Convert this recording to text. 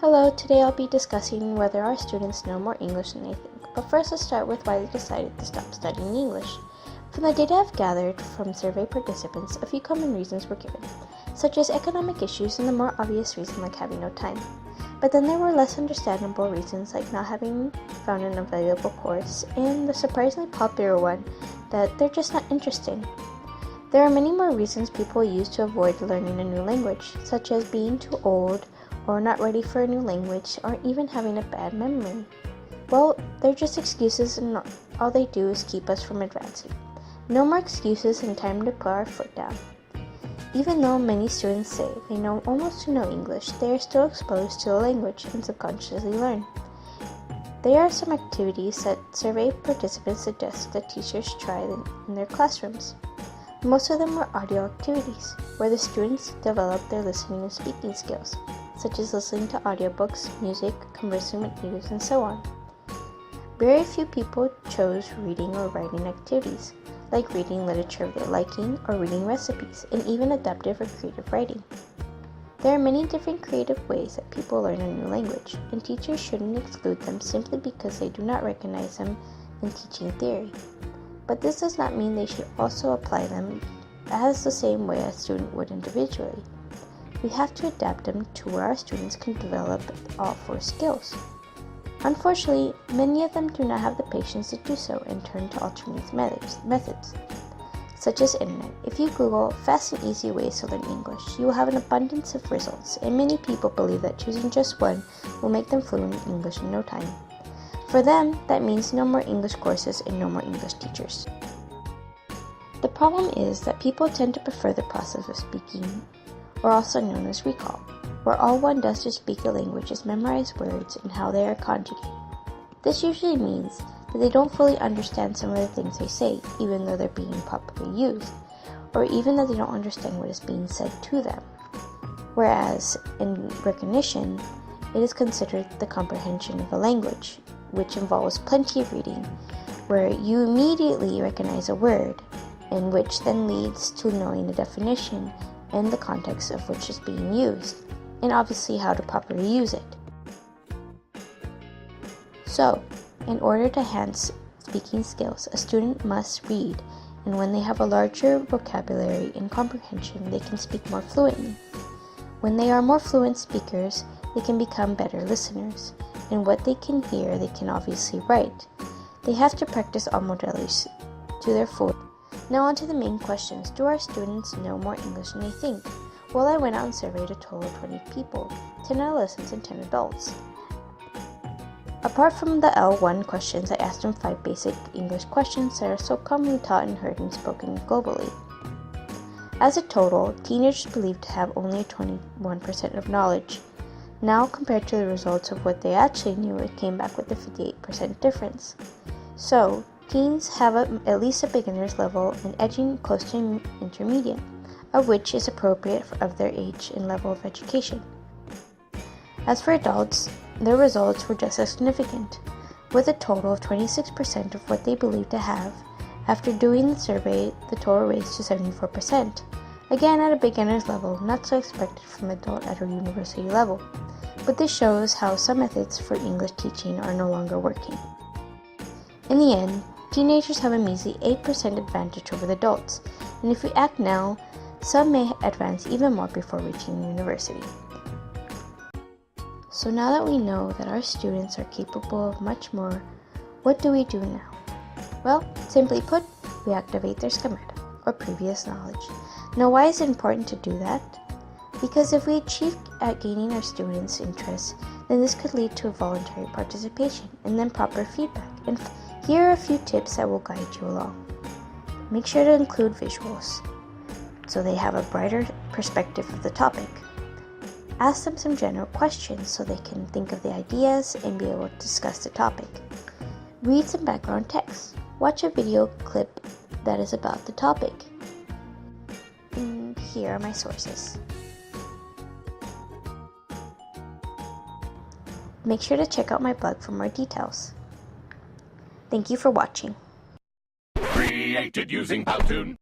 Hello, today I'll be discussing whether our students know more English than they think. But first, let's start with why they decided to stop studying English. From the data I've gathered from survey participants, a few common reasons were given, such as economic issues and the more obvious reason like having no time. But then there were less understandable reasons like not having found an available course, and the surprisingly popular one that they're just not interested. There are many more reasons people use to avoid learning a new language, such as being too old, or not ready for a new language, or even having a bad memory. Well, they're just excuses, and all they do is keep us from advancing. No more excuses and time to put our foot down. Even though many students say they know almost to no English, they are still exposed to the language and subconsciously learn. There are some activities that survey participants suggest that teachers try in their classrooms. Most of them were audio activities, where the students develop their listening and speaking skills, such as listening to audiobooks, music, conversing with natives, and so on. Very few people chose reading or writing activities, like reading literature of their liking or reading recipes, and even adaptive or creative writing. There are many different creative ways that people learn a new language, and teachers shouldn't exclude them simply because they do not recognize them in teaching theory. But this does not mean they should also apply them as the same way a student would individually. We have to adapt them to where our students can develop all four skills. Unfortunately, many of them do not have the patience to do so and turn to alternate methods, such as internet. If you Google fast and easy ways to learn English, you will have an abundance of results, and many people believe that choosing just one will make them fluent in English in no time. For them, that means no more English courses and no more English teachers. The problem is that people tend to prefer the process of speaking, or also known as recall, where all one does to speak a language is memorize words and how they are conjugated. This usually means that they don't fully understand some of the things they say, even though they're being properly used, or even that they don't understand what is being said to them. Whereas in recognition, it is considered the comprehension of a language, which involves plenty of reading, where you immediately recognize a word, and which then leads to knowing the definition and the context of which is being used, and obviously how to properly use it. So, in order to enhance speaking skills, a student must read, and when they have a larger vocabulary and comprehension, they can speak more fluently. When they are more fluent speakers, they can become better listeners, and what they can hear, they can obviously write. They have to practice all modalities to their full. Now on to the main questions. Do our students know more English than they think? Well, I went out and surveyed a total of 20 people, 10 adolescents and 10 adults. Apart from the L1 questions, I asked them 5 basic English questions that are so commonly taught and heard and spoken globally. As a total, teenagers believed to have only 21% of knowledge. Now, compared to the results of what they actually knew, it came back with a 58% difference. So, teens have at least a beginner's level and edging close to intermediate, of which is appropriate of their age and level of education. As for adults, their results were just as significant, with a total of 26% of what they believed to have. After doing the survey, the total raised to 74%. Again, at a beginner's level, not so expected from an adult at a university level. But this shows how some methods for English teaching are no longer working. In the end, teenagers have a measly 8% advantage over the adults, and if we act now, some may advance even more before reaching university. So now that we know that our students are capable of much more, what do we do now? Well, simply put, we activate their schemata, or previous knowledge. Now why is it important to do that? Because if we achieve at gaining our students' interest, then this could lead to a voluntary participation and then proper feedback. And here are a few tips that will guide you along. Make sure to include visuals, so they have a brighter perspective of the topic. Ask them some general questions so they can think of the ideas and be able to discuss the topic. Read some background text. Watch a video clip that is about the topic. And here are my sources. Make sure to check out my blog for more details. Thank you for watching. Created using Powtoon.